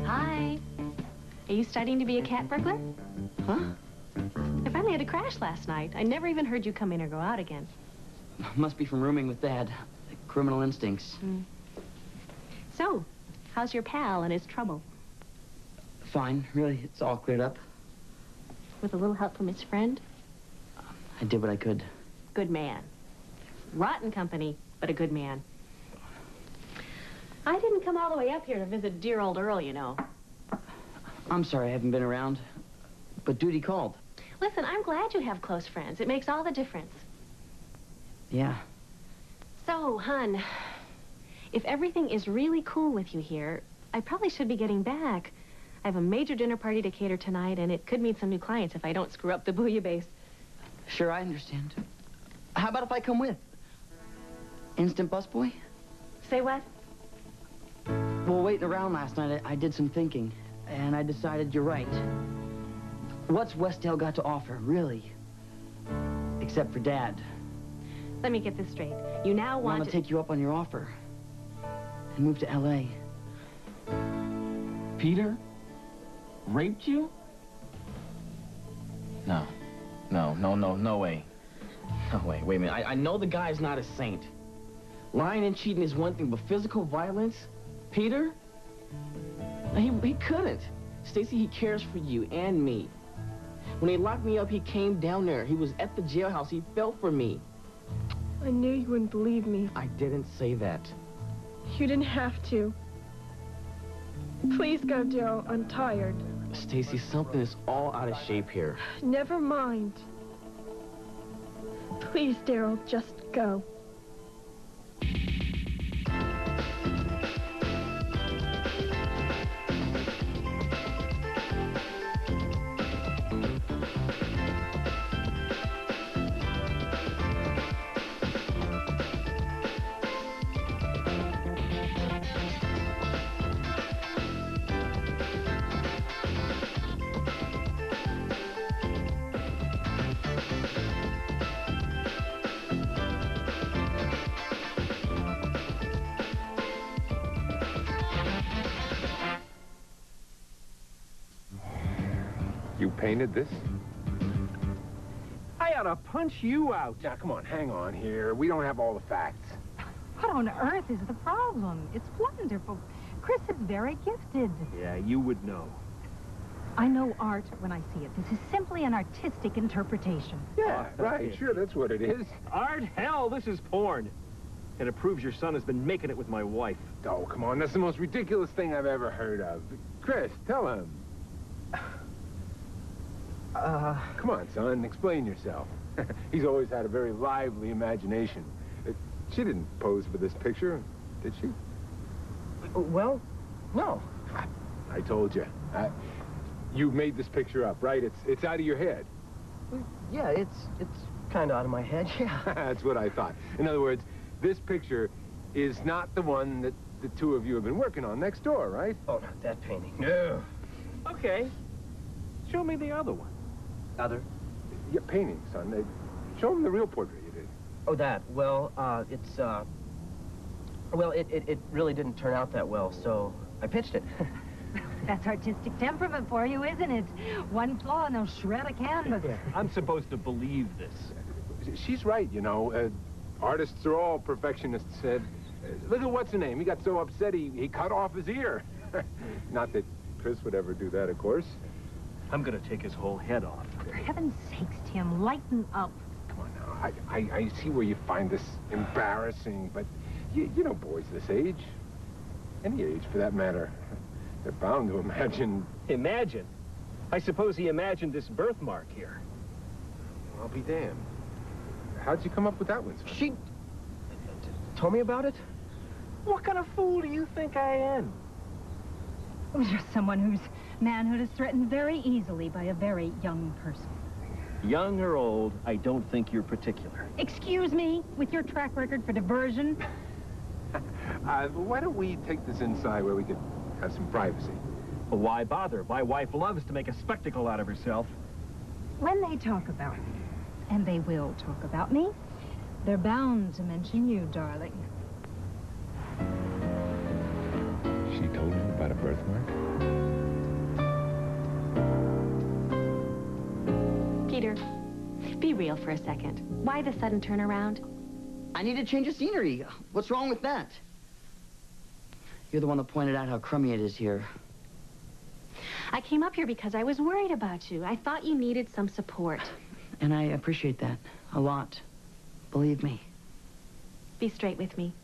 Hi. Are you studying to be a cat burglar? Huh? I finally had a crash last night. I never even heard you come in or go out again. Must be from rooming with Dad. Criminal instincts. So, how's your pal and his trouble? Fine. Really, it's all cleared up. With a little help from his friend? I did what I could. Good man. Rotten company, but a good man. I didn't come all the way up here to visit dear old Earl, you know. I'm sorry I haven't been around, but duty called. Listen, I'm glad you have close friends. It makes all the difference. Yeah. So, hon, if everything is really cool with you here, I probably should be getting back. I have a major dinner party to cater tonight, and it could meet some new clients if I don't screw up the bouillabaisse. Sure, I understand. How about if I come with? Instant busboy? Say what? Well, waiting around last night, I did some thinking, and I decided you're right. What's Westdale got to offer, really? Except for Dad. Let me get this straight. You now want to take you up on your offer and move to L.A. Peter? Raped you? No way. No way. Wait a minute. I know the guy's not a saint. Lying and cheating is one thing, but physical violence? Peter? He couldn't. Stacy, he cares for you and me. When they locked me up, he came down there. He was at the jailhouse. He felt for me. I knew you wouldn't believe me. I didn't say that. You didn't have to. Please go, Daryl. I'm tired. Stacy, something is all out of shape here. Never mind. Please, Daryl, just go. You painted this? I ought to punch you out. Now, come on, hang on here. We don't have all the facts. What on earth is the problem? It's wonderful. Chris is very gifted. Yeah, you would know. I know art when I see it. This is simply an artistic interpretation. Yeah, right, sure, that's what it is. Art? Hell, this is porn. And it proves your son has been making it with my wife. Oh, come on, that's the most ridiculous thing I've ever heard of. Chris, tell him. Come on, son, explain yourself. He's always had a very lively imagination. She didn't pose for this picture, did she? Well, no. I told you. You made this picture up, right? It's out of your head. Yeah, it's kind of out of my head, yeah. That's what I thought. In other words, this picture is not the one that the two of you have been working on next door, right? Oh, not that painting. No. Okay. Show me the other one. Other? Yeah, painting, son. Show him the real portrait you did. Oh, that. Well, well, it really didn't turn out that well, so I pitched it. That's artistic temperament for you, isn't it? One flaw and they'll shred a canvas. Yeah. I'm supposed to believe this. She's right, you know. Artists are all perfectionists. Look at what's-her-name. He got so upset he cut off his ear. Not that Chris would ever do that, of course. I'm gonna take his whole head off. For heaven's sakes, Tim, lighten up. Come on now. I see where you find this embarrassing, but you know boys this age, any age for that matter, they're bound to imagine. Imagine? I suppose he imagined this birthmark here. I'll be damned. How'd you come up with that one, son? She told me about it? What kind of fool do you think I am? You're someone whose manhood is threatened very easily by a very young person. Young or old, I don't think you're particular. Excuse me, with your track record for diversion? Why don't we take this inside where we could have some privacy? Well, why bother? My wife loves to make a spectacle out of herself. When they talk about me, and they will talk about me, They're bound to mention you, darling. She told you about a birthmark? Peter, be real for a second. Why the sudden turnaround? I need a change of scenery. What's wrong with that? You're the one that pointed out how crummy it is here. I came up here because I was worried about you. I thought you needed some support. And I appreciate that a lot. Believe me. Be straight with me.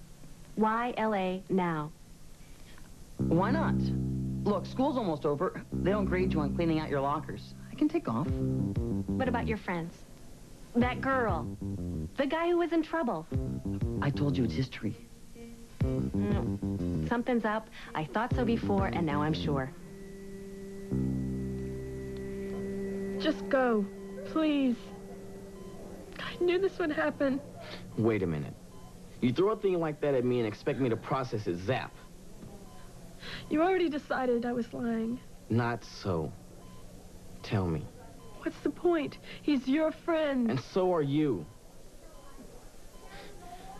Why L.A. now? Why not? Look, school's almost over. They don't grade you on cleaning out your lockers. I can take off. What about your friends? That girl. The guy who was in trouble. I told you it's history. No. Something's up. I thought so before, and now I'm sure. Just go, please. I knew this would happen. Wait a minute. You throw a thing like that at me and expect me to process it zap. You already decided I was lying. Not so. Tell me. What's the point? He's your friend. And so are you.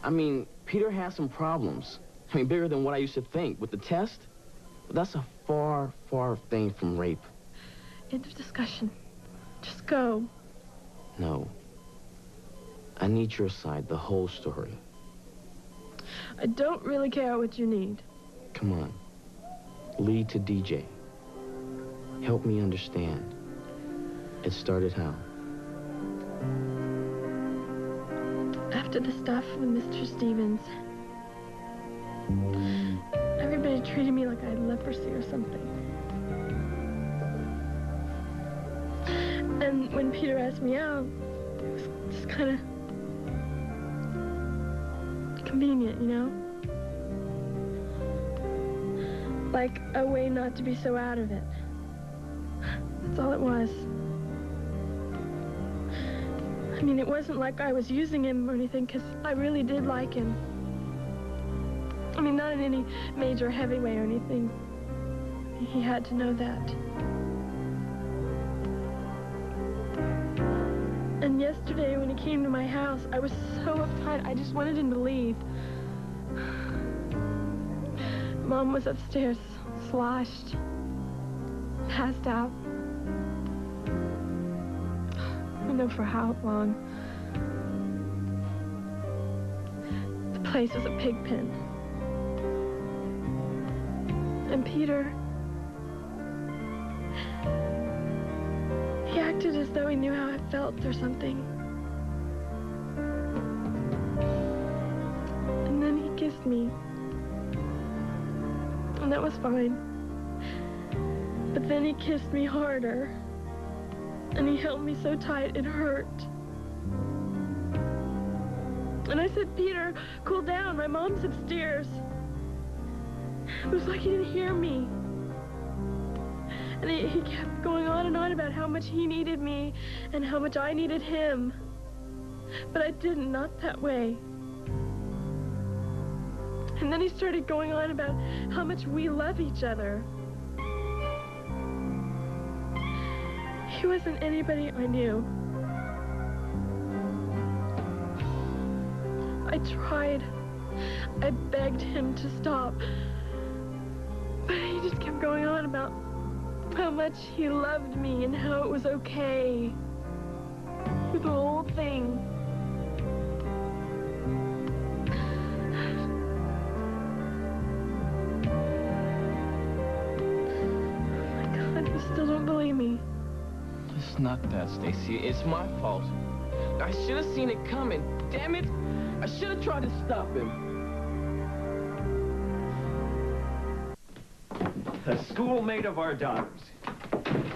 I mean, Peter has some problems. I mean, bigger than what I used to think. With the test, but that's a far, far thing from rape. End of discussion. Just go. No. I need your side, the whole story. I don't really care what you need. Come on. Lead to DJ. Help me understand. It started how? After the stuff with Mr. Stevens, everybody treated me like I had leprosy or something. And when Peter asked me out, it was just kind of convenient, you know? Like a way not to be so out of it. That's all it was. I mean, it wasn't like I was using him or anything, because I really did like him. I mean, not in any major heavy way or anything. He had to know that. And yesterday, when he came to my house, I was so uptight. I just wanted him to leave. Mom was upstairs, sloshed, passed out. I don't know for how long. The place was a pig pen. And Peter, he acted as though he knew how I felt or something. And then he kissed me. And that was fine. But then he kissed me harder. And he held me so tight, it hurt. And I said, Peter, cool down. My mom's upstairs. It was like he didn't hear me. And he kept going on and on about how much he needed me and how much I needed him. But I didn't, not that way. And then he started going on about how much we love each other. He wasn't anybody I knew. I tried. I begged him to stop. But he just kept going on about how much he loved me and how it was okay with the whole thing. Oh my God, you still don't believe me. It's not that, Stacy. It's my fault. I should have seen it coming. Damn it! I should have tried to stop him. A schoolmate of our daughters.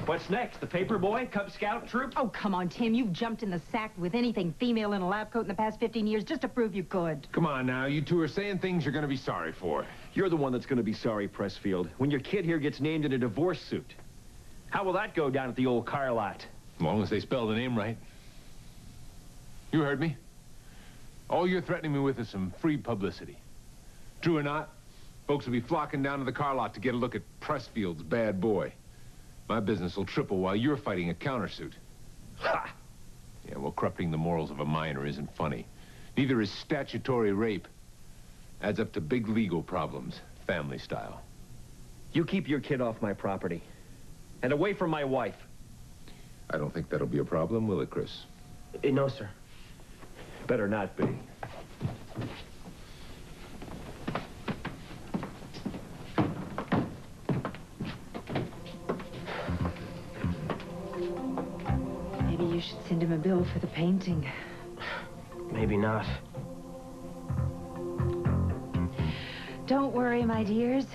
What's next? The paper boy? Cub Scout troop? Oh, come on, Tim. You've jumped in the sack with anything female in a lab coat in the past 15 years just to prove you could. Come on now, you two are saying things you're going to be sorry for. You're the one that's going to be sorry, Pressfield, when your kid here gets named in a divorce suit. How will that go down at the old car lot? As long as they spell the name right. You heard me. All you're threatening me with is some free publicity. True or not, folks will be flocking down to the car lot to get a look at Pressfield's bad boy. My business will triple while you're fighting a countersuit. Ha! Yeah, well, corrupting the morals of a minor isn't funny. Neither is statutory rape. Adds up to big legal problems, family style. You keep your kid off my property. And away from my wife. I don't think that'll be a problem, will it, Chris? No, sir. Better not be. Maybe you should send him a bill for the painting. Maybe not. Don't worry, my dears.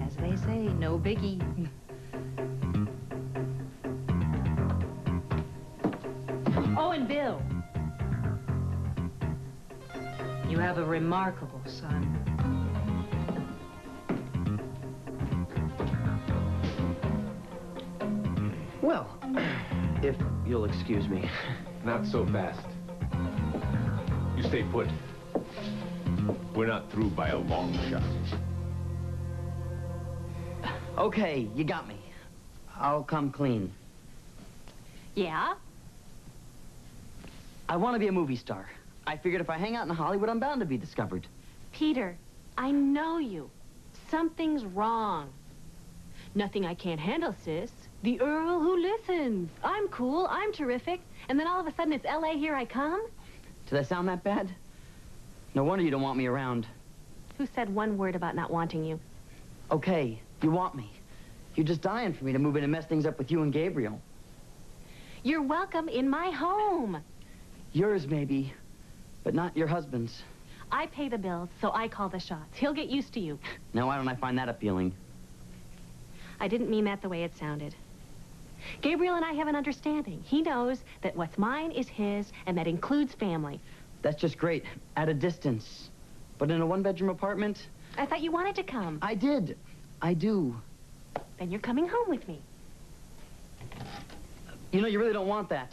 As they say, no biggie. Oh, and Bill. You have a remarkable son. Well, if you'll excuse me. Not so fast. You stay put. We're not through by a long shot. Okay, you got me. I'll come clean. Yeah? I want to be a movie star. I figured if I hang out in Hollywood, I'm bound to be discovered. Peter, I know you. Something's wrong. Nothing I can't handle, sis. The Earl who listens. I'm cool, I'm terrific. And then all of a sudden it's L.A., here I come? Did I sound that bad? No wonder you don't want me around. Who said one word about not wanting you? Okay, you want me. You're just dying for me to move in and mess things up with you and Gabriel. You're welcome in my home. Yours, maybe, but not your husband's. I pay the bills, so I call the shots. He'll get used to you. Now, why don't I find that appealing? I didn't mean that the way it sounded. Gabriel and I have an understanding. He knows that what's mine is his, and that includes family. That's just great, at a distance. But in a one-bedroom apartment? I thought you wanted to come. I did. I do. Then you're coming home with me. You know, you really don't want that.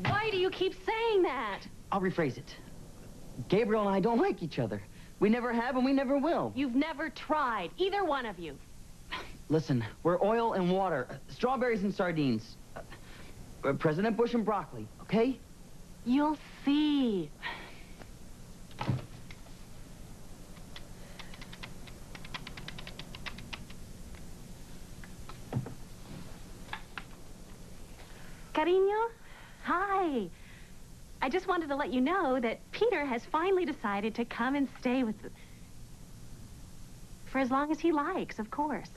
Why do you keep saying that? I'll rephrase it. Gabriel and I don't like each other. We never have and we never will. You've never tried, either one of you. Listen, we're oil and water, strawberries and sardines. President Bush and broccoli, okay? You'll see. Cariño, hi. I just wanted to let you know that Peter has finally decided to come and stay with... For as long as he likes, of course.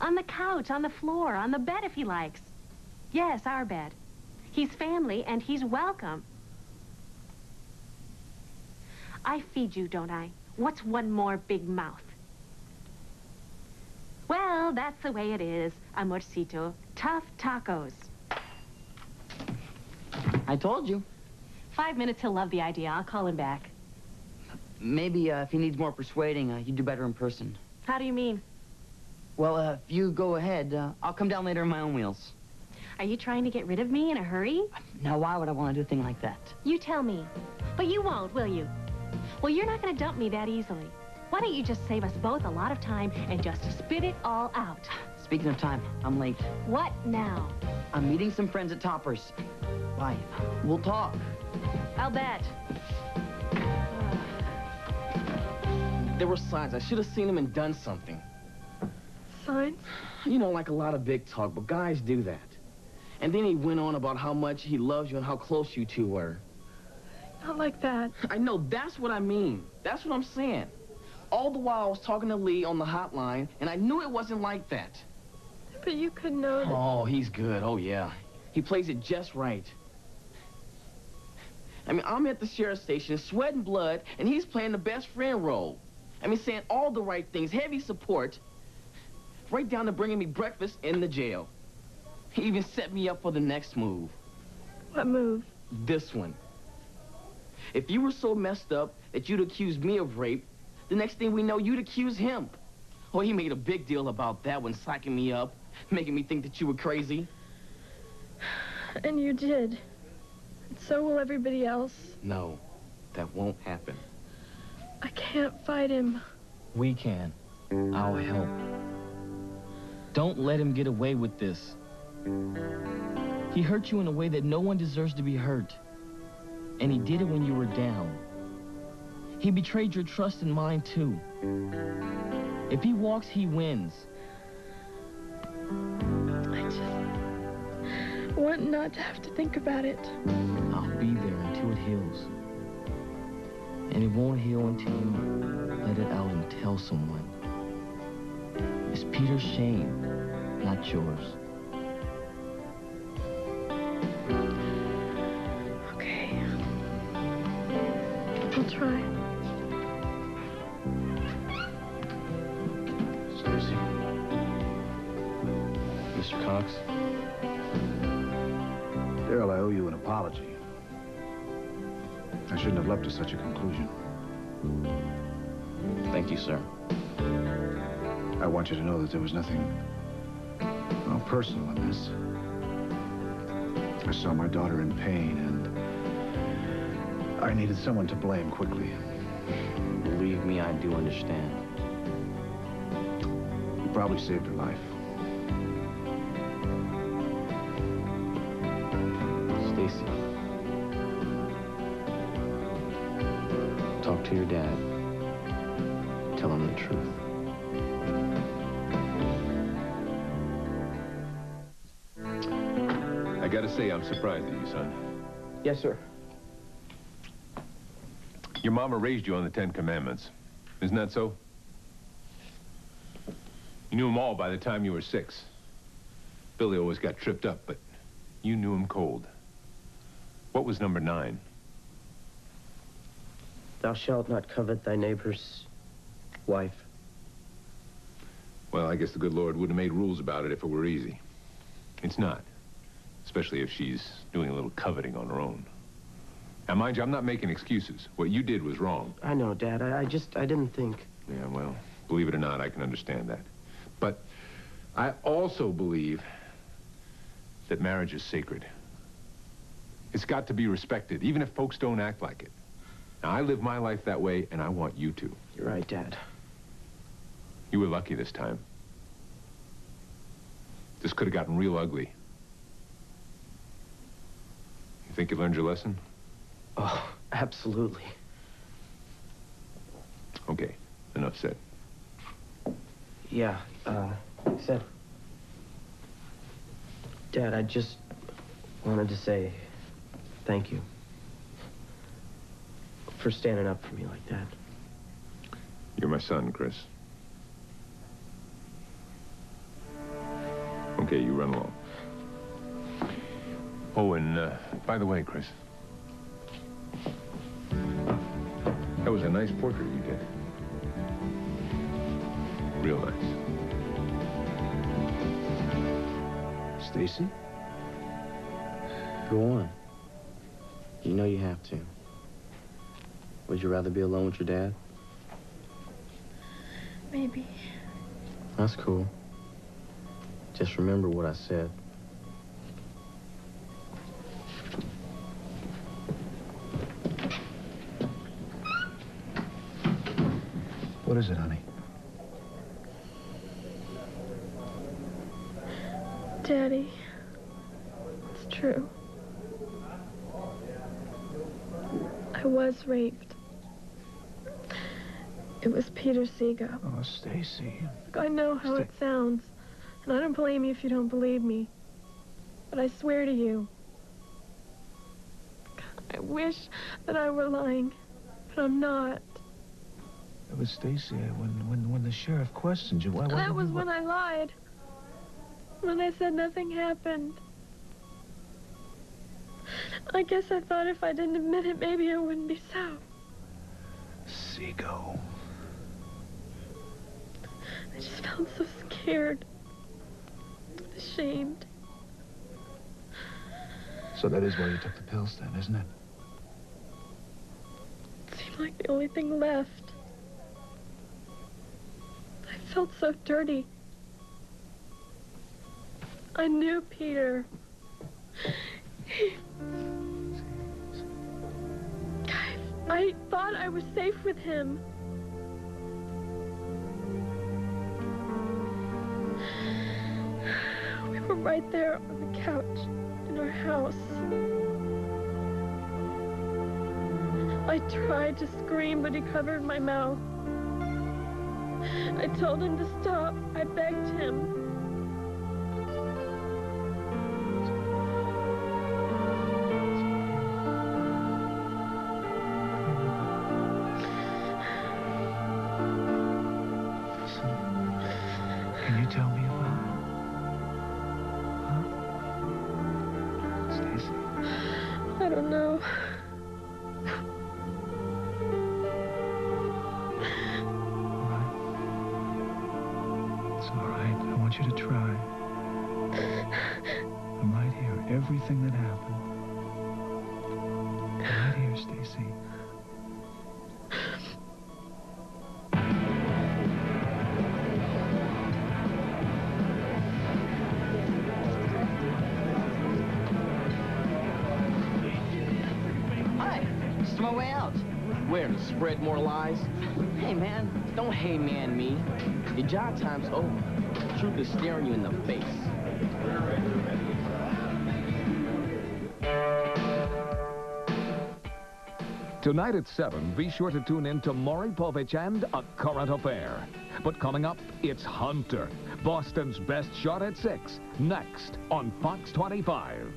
On the couch, on the floor, on the bed if he likes. Yes, our bed. He's family and he's welcome. I feed you, don't I? What's one more big mouth? Well, that's the way it is, amorcito. Tough tacos. I told you. 5 minutes, he'll love the idea. I'll call him back. Maybe if he needs more persuading, you'd do better in person. How do you mean? Well, if you go ahead, I'll come down later in my own wheels. Are you trying to get rid of me in a hurry? Now, why would I want to do a thing like that? You tell me. But you won't, will you? Well, you're not going to dump me that easily. Why don't you just save us both a lot of time and just spit it all out? Speaking of time, I'm late. What now? I'm meeting some friends at Topper's. Bye. We'll talk. I'll bet. There were signs. I should have seen him and done something. Signs? You know, like a lot of big talk, but guys do that. And then he went on about how much he loves you and how close you two were. Not like that. I know, that's what I mean. That's what I'm saying. All the while I was talking to Lee on the hotline, and I knew it wasn't like that. But you could know that. Oh, he's good. Oh, yeah. He plays it just right. I mean, I'm at the sheriff's station, sweating blood, and he's playing the best friend role. I mean, saying all the right things, heavy support, right down to bringing me breakfast in the jail. He even set me up for the next move. What move? This one. If you were so messed up that you'd accuse me of rape, the next thing we know, you'd accuse him. Oh, he made a big deal about that when psyching me up, making me think that you were crazy. And you did. And so will everybody else. No, that won't happen. I can't fight him. We can. I'll help. Don't let him get away with this. He hurt you in a way that no one deserves to be hurt. And he did it when you were down. He betrayed your trust and mine, too. If he walks, he wins. I just want not to have to think about it. I'll be there until it heals. And it won't heal until you let it out and tell someone. It's Peter's shame, not yours. Okay. I'll try. Stacy. Mr. Cox. Daryl, I owe you an apology. I shouldn't have leapt to such a conclusion. Thank you, sir. I want you to know that there was nothing, well, personal in this. I saw my daughter in pain, and I needed someone to blame quickly. Believe me, I do understand. You probably saved her life. Stacy. Talk to your dad. Tell him the truth. I gotta say, I'm surprised at you, son. Yes, sir. Your mama raised you on the 10 Commandments. Isn't that so? You knew them all by the time you were 6. Billy always got tripped up, but you knew him cold. What was number 9? Thou shalt not covet thy neighbor's wife. Well, I guess the good Lord would have made rules about it if it were easy. It's not. Especially if she's doing a little coveting on her own. Now, mind you, I'm not making excuses. What you did was wrong. I know, Dad. I didn't think. Yeah, well, believe it or not, I can understand that. But I also believe that marriage is sacred. It's got to be respected, even if folks don't act like it. Now, I live my life that way, and I want you to. You're right, Dad. You were lucky this time. This could have gotten real ugly. You think you learned your lesson? Oh, absolutely. Okay, enough said. Yeah, like I said. Dad, I just wanted to say thank you for standing up for me like that. You're my son, Chris. Okay, you run along. Oh, and by the way, Chris, that was a nice portrait you did. Real nice. Stacy? Go on. You know you have to. Would you rather be alone with your dad? Maybe. That's cool. Just remember what I said. What is it, honey? Daddy, it's true. I was raped. It was Peter Seago. Oh, Stacy. Look, I know how it sounds, and I don't blame you if you don't believe me. But I swear to you, I wish that I were lying, but I'm not. But Stacy, when the sheriff questioned you, why That was when I lied. When I said nothing happened. I guess I thought if I didn't admit it, maybe it wouldn't be so. Seago. I just felt so scared. Ashamed. So that is why you took the pills then, isn't it? It seemed like the only thing left. I felt so dirty. I knew Peter. I thought I was safe with him. We were right there on the couch in our house. I tried to scream, but he covered my mouth. I told him to stop. I begged him. Can you tell me about it? Huh? Stacy? I don't know. It's all right. I want you to try. I'm right here. Everything that happened. I'm right here, Stacy. Hi. This is my way out. Where, to spread more lies? Hey, man. Don't hey man me. Your job time's over. Truth is staring you in the face. Tonight at 7, be sure to tune in to Maury Povich and A Current Affair. But coming up, it's Hunter, Boston's Best Shot at 6, next on Fox 25.